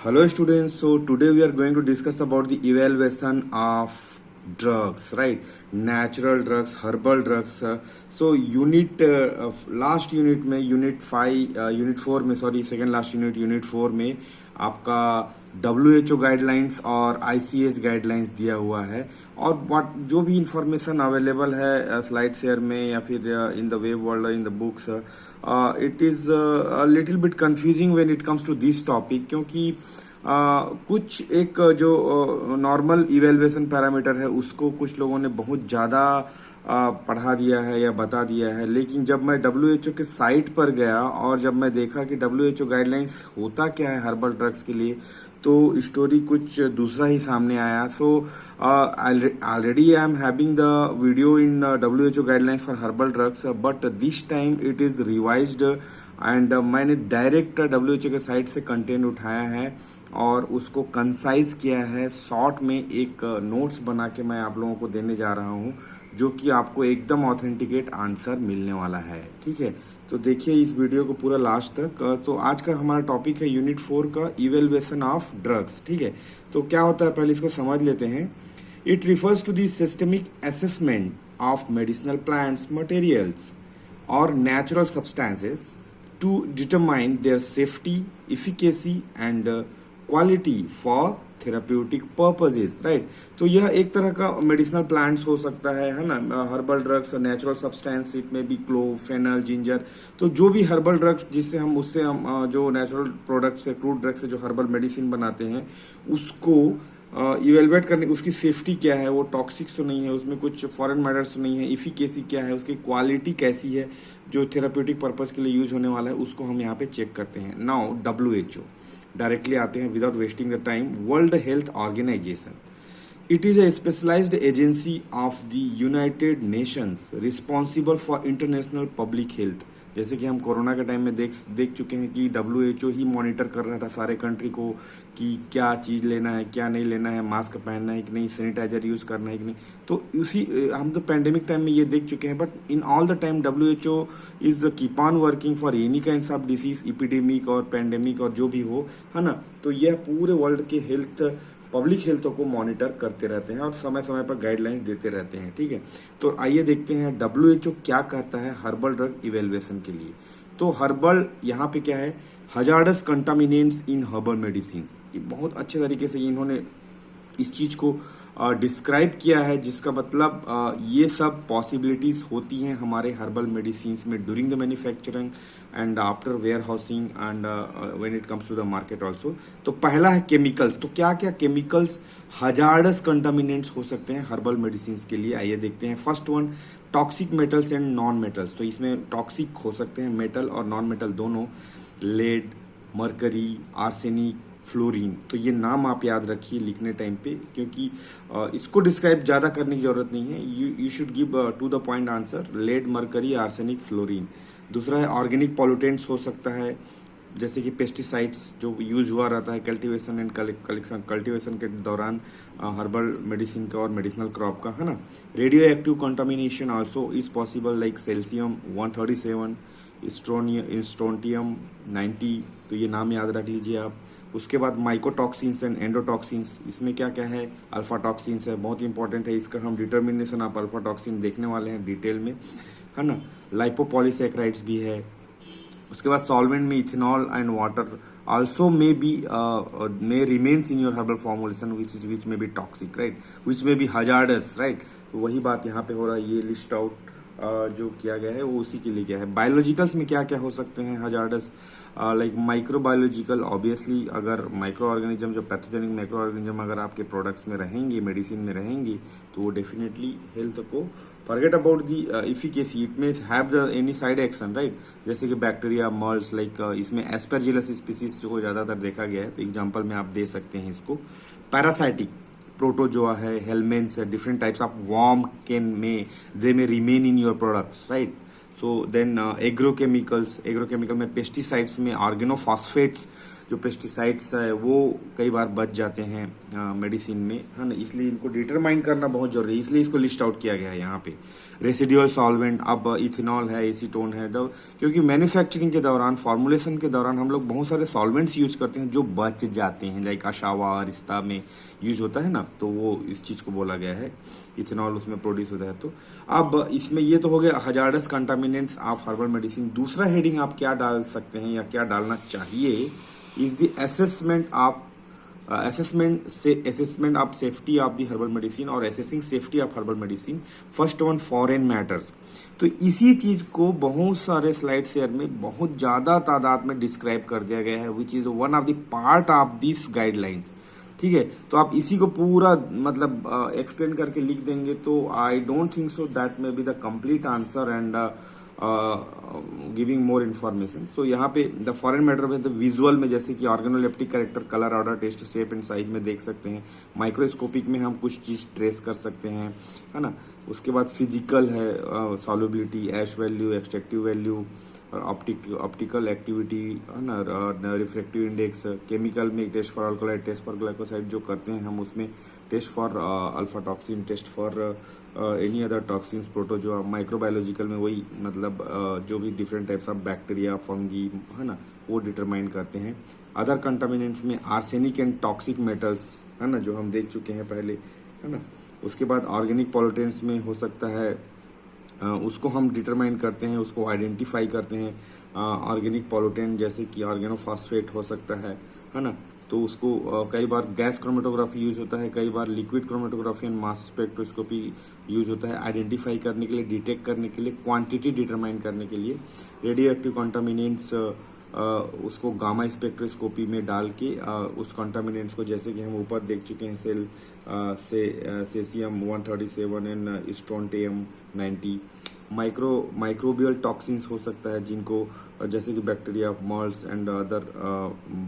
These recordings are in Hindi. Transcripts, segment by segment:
Hello students, so today we are going to discuss about the evaluation of drugs, right? Natural drugs, herbal drugs. So unit last unit में unit 5 unit 4 में sorry second last unit 4 में आपका WHO गाइडलाइंस और ICS गाइडलाइंस दिया हुआ है और जो भी इंफॉर्मेशन अवेलेबल है स्लाइड शेयर में या फिर in the web world in the books it is little bit confusing when it comes to this topic क्योंकि कुछ एक जो नॉर्मल इवेल्युएशन पैरामीटर है उसको कुछ लोगों ने बहुत ज़्यादा पढ़ा दिया है या बता दिया है, लेकिन जब मैं WHO के साइट पर गया और जब मैं देखा कि WHO गाइडलाइंस होता क्या है हर्बल ड्रग्स के लिए तो स्टोरी कुछ दूसरा ही सामने आया. So already I am having the video in WHO guidelines for herbal drugs but this time it is revised and मैंने डायरेक्ट WHO के साइट से कंटेंट उठाया है और उसको कंसाइज किया है. शॉर्ट में एक नोट्स बना के मैं आप लोगों को देने जा रहा हूँ जो कि आपको एकदम ऑथेंटिकेट आंसर मिलने वाला है. ठीक है, तो देखिए इस वीडियो को पूरा लास्ट तक. तो आज का हमारा टॉपिक है यूनिट 4 का इवेल्युएशन ऑफ ड्रग्स. ठीक है, तो क्या होता है पहले इसको समझ लेते हैं. It refers to the systemic assessment of medicinal plants materials और natural substances to determine their safety, efficacy and quality for therapeutic purposes, right? तो यह एक तरह का मेडिसिनल प्लांट्स हो सकता है ना. Herbal drugs, natural substance, it में भी क्लोव, फेनल, जिंजर. तो जो भी हर्बल ड्रग्स जिससे हम जो नेचुरल प्रोडक्ट्स है, क्रूड ड्रग्स से जो हर्बल मेडिसिन बनाते हैं उसको इवेलुएट करने, उसकी सेफ्टी क्या है, वो टॉक्सिक्स तो नहीं है, उसमें कुछ फॉरेन मैटर्स तो नहीं है, इफिकेसी क्या है, उसकी क्वालिटी कैसी है, जो थेराप्यूटिक पर्पस के लिए यूज होने वाला है उसको हम यहाँ पे चेक करते हैं. नाउ WHO डायरेक्टली आते हैं without wasting the time. World Health Organization, it is a specialized agency of the United Nations responsible for international public health. जैसे कि हम कोरोना के टाइम में देख चुके हैं कि WHO ही मॉनिटर कर रहा था सारे कंट्री को कि क्या चीज़ लेना है, क्या नहीं लेना है, मास्क पहनना है कि नहीं, सैनिटाइजर यूज़ करना है कि नहीं. तो उसी हम तो पैंडेमिक टाइम में ये देख चुके हैं. But in all the time WHO is keep on working for any kind of disease, epidemic और पैंडेमिक और जो भी हो, है ना. तो यह पूरे वर्ल्ड के हेल्थ, पब्लिक हेल्थ को मॉनिटर करते रहते हैं और समय समय पर गाइडलाइंस देते रहते हैं. ठीक है, तो आइए देखते हैं WHO क्या कहता है हर्बल ड्रग इवेल्युएशन के लिए. तो हर्बल यहाँ पे क्या है, हजार्डस कंटामिनेंट्स इन हर्बल मेडिसिन. ये बहुत अच्छे तरीके से इन्होंने इस चीज को डिस्क्राइब किया है, जिसका मतलब ये सब पॉसिबिलिटीज होती हैं हमारे हर्बल मेडिसिन में during the manufacturing and after warehousing and when it comes to the market also. तो पहला है केमिकल्स. तो क्या क्या केमिकल्स हजार्डस कंटामिनेंट्स हो सकते हैं हर्बल मेडिसिन के लिए, आइए देखते हैं. First one, toxic metals and non metals. तो इसमें टॉक्सिक हो सकते हैं मेटल और नॉन मेटल दोनों. Lead, mercury, arsenic, fluorine. तो ये नाम आप याद रखिए लिखने टाइम पे, क्योंकि इसको डिस्क्राइब ज्यादा करने की जरूरत नहीं है. You should give to the point answer. Lead, mercury, arsenic, fluorine. दूसरा है ऑर्गेनिक पॉल्यूटेंट्स हो सकता है, जैसे कि पेस्टिसाइड्स जो यूज हुआ रहता है कल्टीवेशन एंड कल्टीवेशन के दौरान हर्बल मेडिसिन का और मेडिसिनल क्रॉप का, है ना. Radioactive contamination also is possible like caesium 137, strontium 90. तो ये नाम याद रख लीजिए आप. उसके बाद माइकोटॉक्सिन्स एंड एंडोटॉक्सिन्स. इसमें क्या क्या है, अल्फा टॉक्सिन्स है, बहुत इंपॉर्टेंट है. इसका हम डिटर्मिनेशन ऑफ अल्फा टॉक्सिन देखने वाले हैं डिटेल में, है ना. लाइपोपॉलीसैकेराइड्स भी है. उसके बाद सॉल्वेंट में ethanol and water also may remains in your herbal formulation which may be toxic, right, which may be hazardous, right. तो वही बात यहाँ पे हो रहा है. ये लिस्ट आउट जो किया गया है वो उसी के लिए गया है. बायोलॉजिकल्स में क्या क्या हो सकते हैं हजार्डस, लाइक माइक्रोबायोलॉजिकल. ऑब्वियसली अगर माइक्रो ऑर्गेनिज्म, जो पैथोजेनिक माइक्रो ऑर्गेनिज्म अगर आपके प्रोडक्ट्स में रहेंगे, मेडिसिन में रहेंगे, तो वो डेफिनेटली हेल्थ को, forget about the efficacy, it may have the any side action, right. जैसे कि बैक्टीरिया, मॉल्स, लाइक इसमें एस्परजिलस स्पीसीज को ज्यादातर देखा गया है, तो एग्जाम्पल में आप दे सकते हैं इसको. पैरासाइटिक, प्रोटोजोआ है, हेलमेंस है, different types of worm they may remain in your products, right. So then agrochemicals. Agrochemical में पेस्टिसाइड्स में ऑर्गेनोफॉस्फेट्स जो पेस्टिसाइड्स है वो कई बार बच जाते हैं मेडिसिन में, है ना। इसलिए इनको डिटरमाइन करना बहुत जरूरी है, इसलिए इसको लिस्ट आउट किया गया है यहाँ पे। रेसिडुअल सॉल्वेंट, अब इथेनॉल है, एसीटोन है, क्योंकि मैन्युफैक्चरिंग के दौरान, फॉर्मुलेशन के दौरान हम लोग बहुत सारे सॉल्वेंट्स यूज करते हैं जो बच जाते हैं, लाइक अशावा रिश्ता में यूज होता है ना, तो वो इस चीज को बोला गया है, इथेनॉल उसमें प्रोड्यूस होता है। तो अब इसमें ये तो हो गया hazardous contaminants of herbal medicine. दूसरा हेडिंग आप क्या डाल सकते हैं या क्या डालना चाहिए, is the assessment of assessment of safety of the herbal medicine और assessing safety of herbal medicine। First one foreign matters. तो इसी चीज को बहुत सारे स्लाइड शेयर में बहुत ज्यादा तादाद में डिस्क्राइब कर दिया गया है, which is one of the part of this guidelines. ठीक है, तो आप इसी को पूरा मतलब एक्सप्लेन करके लिख देंगे तो I don't think so that may be the complete answer and giving more information. So यहाँ पे द फॉरेन मैटर में द विजुअल में, जैसे कि organoleptic character, colour, odour, taste, shape and size में देख सकते हैं। माइक्रोस्कोपिक में हम कुछ चीज ट्रेस कर सकते हैं, है ना। उसके बाद फिजिकल है, solubility, ash value, extractive value, और ऑप्टिकल एक्टिविटी, है ना, रिफ्रैक्टिव इंडेक्स। केमिकल में test for alkaloid, test for glycoside जो करते हैं हम, उसमें test for alpha toxin, test for any other toxins, protozoa. Microbiological में वही मतलब जो भी different types of bacteria, fungi, है ना, वो डिटरमाइन करते हैं। अदर कंटामिनेंट्स में आर्सेनिक एंड टॉक्सिक मेटल्स, है ना, जो हम देख चुके हैं पहले, है ना। उसके बाद ऑर्गेनिक पॉल्यूटेंट्स में हो सकता है उसको हम डिटरमाइन करते हैं, उसको आइडेंटिफाई करते हैं। ऑर्गेनिक पॉल्यूटेंट जैसे कि ऑर्गेनोफॉस्फेट हो सकता है ना, तो उसको कई बार गैस क्रोमेटोग्राफी यूज होता है, कई बार liquid chromatography and mass spectroscopy use होता है आइडेंटिफाई करने के लिए, डिटेक्ट करने के लिए, क्वांटिटी डिटरमाइन करने के लिए। रेडियो एक्टिव कंटामिनेंट्स उसको गामा स्पेक्ट्रोस्कोपी में डाल के उस कंटामिनेंट्स को, जैसे कि हम ऊपर देख चुके हैं, caesium 137 and strontium 90। Microbial toxins हो सकता है जिनको, जैसे कि bacteria, moulds and other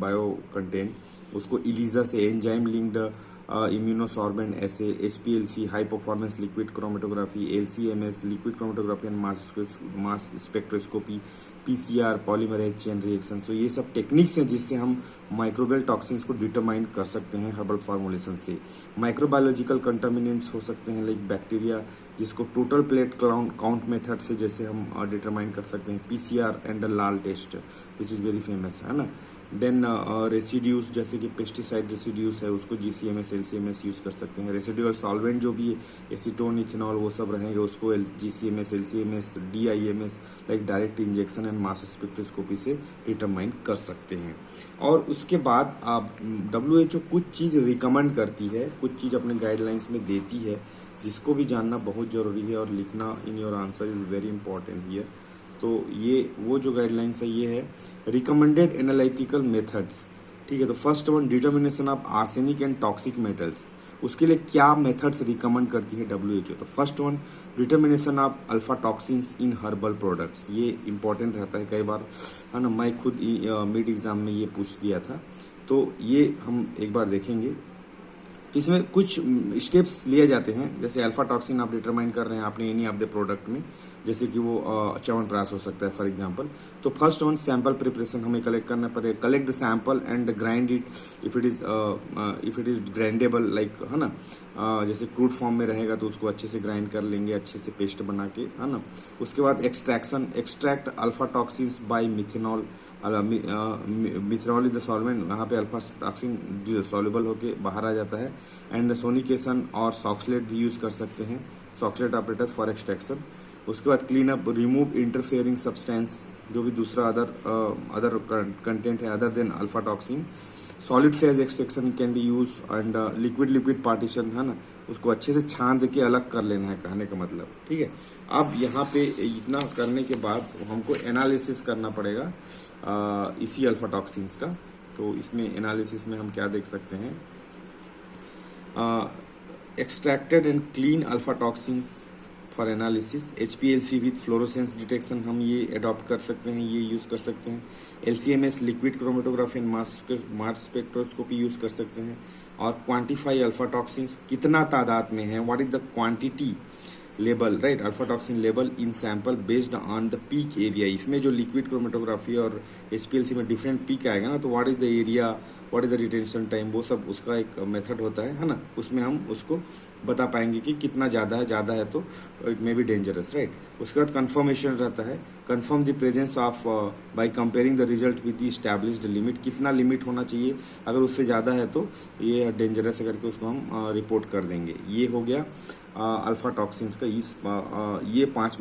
bio content, उसको इलीजा से एंजाइम लिंक्ड इम्यूनोसॉर्बेंट ऐसे, HPLC high performance liquid chromatography, LCMS liquid chromatography and mass spectroscopy, PCR polymerase chain reaction. So ये सब टेक्निक्स हैं जिससे हम माइक्रोबियल टॉक्सिन्स को डिटरमाइन कर सकते हैं हर्बल फॉर्मुलेशन से। माइक्रोबायोलॉजिकल कंटामिनेंट्स हो सकते हैं लाइक बैक्टीरिया, जिसको टोटल प्लेट काउंट मेथड से जैसे हम डिटरमाइन कर सकते हैं, PCR and LAL test which is very famous, है ना। देन रेसिड्यूज जैसे कि पेस्टिसाइड रेसिड्यूज है, उसको GCMS LCMS यूज कर सकते हैं। रेसिडुअल सॉल्वेंट जो भी एसीटोन, इथेनॉल, वो सब रहेंगे, उसको GCMS LCMS DIMS like direct injection and mass spectroscopy से डिटरमाइन कर सकते हैं। और उसके बाद WHO कुछ चीज रिकमेंड करती है, कुछ चीज अपने गाइडलाइंस में देती है, जिसको भी जानना बहुत जरूरी है और लिखना in your answer is very important here. तो ये वो जो गाइडलाइंस है ये है रिकमेंडेड एनालिटिकल मेथड्स। ठीक है, तो first one determination of arsenic and toxic metals, उसके लिए क्या मेथड्स रिकमेंड करती है WHO। तो first one determination of alpha toxins in herbal products, ये इंपॉर्टेंट रहता है कई बार, है ना। मैं खुद मिड एग्जाम में ये पूछ दिया था, तो ये हम एक बार देखेंगे। तो इसमें कुछ स्टेप्स लिए जाते हैं, जैसे अल्फा टॉक्सिन आप डिटरमाइन कर रहे हैं आपने एनी ऑफ द प्रोडक्ट में, जैसे कि वो च्यवनप्राश हो सकता है फॉर एग्जांपल। तो फर्स्ट वन सैंपल प्रिपरेशन हमें कलेक्ट करना पड़ेगा। Collect the sample and grind it if it is grindable, like, है ना। जैसे क्रूड फॉर्म में रहेगा तो उसको अच्छे से ग्राइंड कर लेंगे, अच्छे से पेस्ट बना के, है ना। उसके बाद extraction, extract alpha toxins by methanol. Methanol is the solvent, वहाँ पे अल्फा टॉक्सिन जो सॉल्युबल होके बाहर आ जाता है। एंड सोनिकेशन और सॉक्सलेट भी यूज कर सकते हैं, सॉक्सलेट ऑपरेटर्स फॉर एक्सट्रैक्शन। उसके बाद clean up, remove interfering substance, जो भी दूसरा अदर कंटेंट है other than alpha toxin. Solid phase extraction can be use and liquid partition, है ना, उसको अच्छे से छान के अलग कर लेना है, कहने का मतलब। ठीक है, अब यहाँ पे इतना करने के बाद हमको एनालिसिस करना पड़ेगा इसी अल्फा टॉक्सिन्स का। तो इसमें एनालिसिस में हम क्या देख सकते हैं, extracted and clean alpha toxins for analysis. HPLC with fluorescence detection हम ये अडॉप्ट कर सकते हैं, ये यूज कर सकते हैं। LCMS liquid chromatography and mass spectroscopy use कर सकते हैं। और क्वांटिफाई अल्फा टॉक्सिन्स, कितना तादाद में है, what is the quantity label, right, alpha toxin label in sample based on the peak area. इसमें जो लिक्विड क्रोमेटोग्राफी और HPLC में डिफरेंट पीक आएगा ना, तो what is the area, what is the retention time, वो सब उसका एक मेथड होता है ना, उसमें हम उसको बता पाएंगे कि कितना ज़्यादा है तो it may be dangerous, right. उसके बाद कंफर्मेशन रहता है, confirm the presence of by comparing the result with the established limit. कितना लिमिट होना चाहिए, अगर उससे ज़्यादा है तो ये डेंजरस है करके उसको हम रिपोर्ट कर देंगे। ये हो गया अल्फा टॉक्सिन्स का। ये 5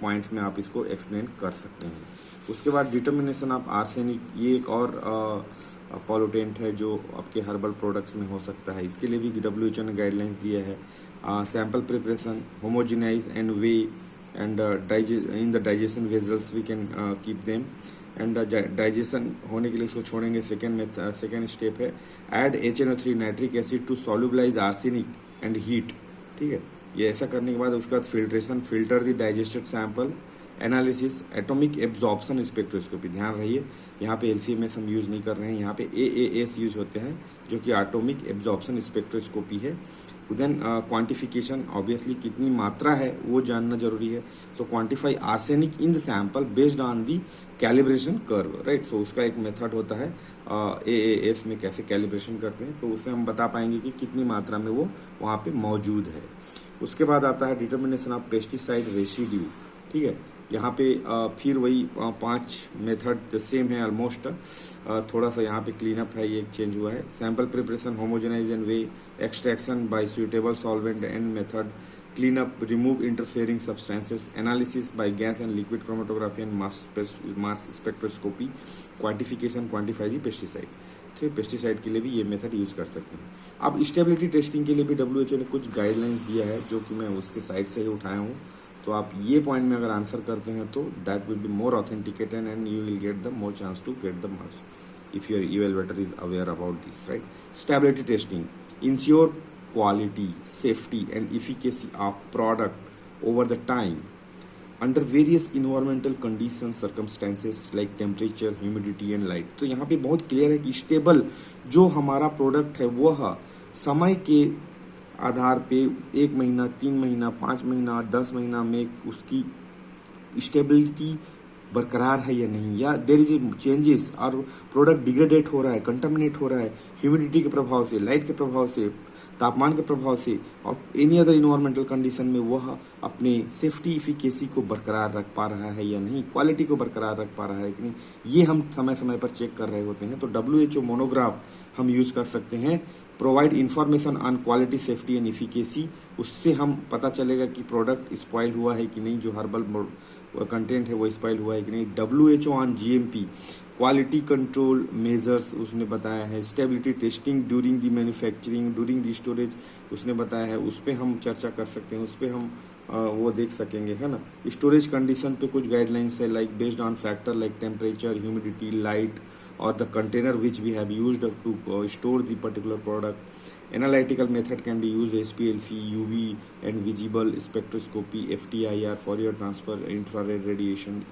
पॉइंट्स में आप इसको एक्सप्लेन कर सकते हैं। उसके बाद डिटर्मिनेशन ऑफ आर्सेनिक, ये एक और पॉल्यूटेंट है जो आपके हर्बल प्रोडक्ट्स में हो सकता है। इसके लिए भी WHO ने गाइडलाइंस दिया है। Sample preparation, homogenise and weigh and in the digestion vessels we can keep them, and digestion होने के लिए इसको छोड़ेंगे। सेकेंड स्टेप है add HNO3 nitric acid to solubilise arsenic and heat. ठीक है, ये ऐसा करने के बाद उसके बाद filtration, filter the digested sample, analysis, atomic absorption spectroscopy. ध्यान रहिए यहाँ पे LCMS हम यूज नहीं कर रहे हैं, यहाँ पे AAS यूज होते हैं जो कि एटॉमिक एब्जॉर्प्शन स्पेक्ट्रोस्कोपी है। देन क्वांटिफिकेशन, ऑब्वियसली कितनी मात्रा है वो जानना जरूरी है। तो quantify arsenic in the sample based on the calibration curve, right. So उसका एक मेथड होता है AAS में कैसे कैलिब्रेशन करते हैं, तो उससे हम बता पाएंगे कि कितनी मात्रा में वो वहाँ पे मौजूद है। उसके बाद आता है डिटर्मिनेशन ऑफ पेस्टिसाइड रेसिड्यू। ठीक है, यहाँ पे फिर वही 5 मेथड सेम है ऑलमोस्ट, थोड़ा सा यहाँ पे क्लीन अप है, ये चेंज हुआ है। Sample preparation, homogenise and weigh, extraction by suitable solvent and method, clean up, remove interfering substances, analysis by gas and liquid chromatography and mass spectroscopy, quantification, quantify the pesticides. तो पेस्टिसाइड के लिए भी ये मेथड यूज कर सकते हैं। अब स्टेबिलिटी टेस्टिंग के लिए भी WHO ने कुछ गाइडलाइंस दिया है जो कि मैं उसके साइट से ही उठाया हूँ। तो आप ये पॉइंट में अगर आंसर करते हैं तो that will be more authenticated and you will get the more chance to get the marks if your evaluator is aware about this, right. Stability testing ensure quality, safety and efficacy of product over the time under various environmental conditions, circumstances like temperature, humidity and light। तो यहाँ पे बहुत क्लियर है कि स्टेबल जो हमारा प्रोडक्ट है वह समय के आधार पे 1 महीना, 3 महीना, 5 महीना, 10 महीना में उसकी स्टेबिलिटी बरकरार है या नहीं, या देर इज चेंजेस और प्रोडक्ट डिग्रेडेट हो रहा है, कंटामिनेट हो रहा है ह्यूमिडिटी के प्रभाव से, लाइट के प्रभाव से, तापमान के प्रभाव से और एनी अदर इन्वायरमेंटल कंडीशन में वह अपने सेफ्टी इफिकेसी को बरकरार रख पा रहा है या नहीं, क्वालिटी को बरकरार रख पा रहा है कि नहीं, ये हम समय समय पर चेक कर रहे होते हैं। तो WHO मोनोग्राफ हम यूज कर सकते हैं, provide information on quality, safety and efficacy. उससे हम पता चलेगा कि प्रोडक्ट स्पॉइल हुआ है कि नहीं, जो हर्बल कंटेंट है वो स्पॉइल हुआ है कि नहीं। WHO on GMP, quality control measures उसने बताया है। Stability testing during the manufacturing, during the storage उसने बताया है, उस पर हम चर्चा कर सकते हैं, उस पर हम वो देख सकेंगे, है ना। स्टोरेज कंडीशन पे कुछ गाइडलाइंस है, like based on factor like temperature, humidity, light or the container which we have used to store the particular product. Analytical method can be used, HPLC, UV and visible spectroscopy, FTIR, Fourier transfer, infrared radiation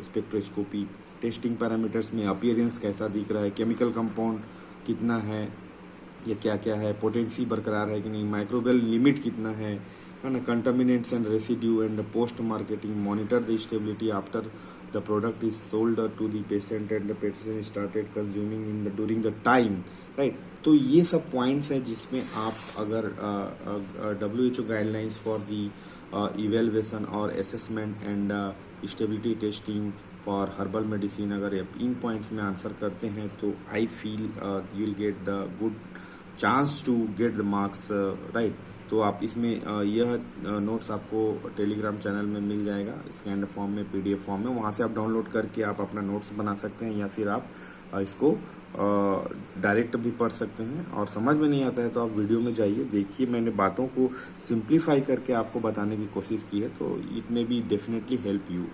spectroscopy. Testing parameters में अपीयरेंस कैसा दिख रहा है, केमिकल कंपाउंड कितना है या क्या क्या है, पोटेंसी बरकरार है कि नहीं, माइक्रोबियल लिमिट कितना है ना, contaminants and residue and post marketing, monitor the stability after the product is sold to the patient and the patient started consuming in the during the time, right। तो ये सब पॉइंट्स हैं जिसमें आप अगर WHO guidelines for the evaluation और assessment and stability testing for herbal medicine, अगर आप इन पॉइंट्स में आंसर करते हैं तो I feel you will get the good chance to get the marks, right. तो आप इसमें यह नोट्स आपको टेलीग्राम चैनल में मिल जाएगा, स्कैन फॉर्म में, PDF फॉर्म में, वहाँ से आप डाउनलोड करके आप अपना नोट्स बना सकते हैं, या फिर आप इसको डायरेक्ट भी पढ़ सकते हैं। और समझ में नहीं आता है तो आप वीडियो में जाइए, देखिए, मैंने बातों को सिंप्लीफाई करके आपको बताने की कोशिश की है, तो it may be definitely help you.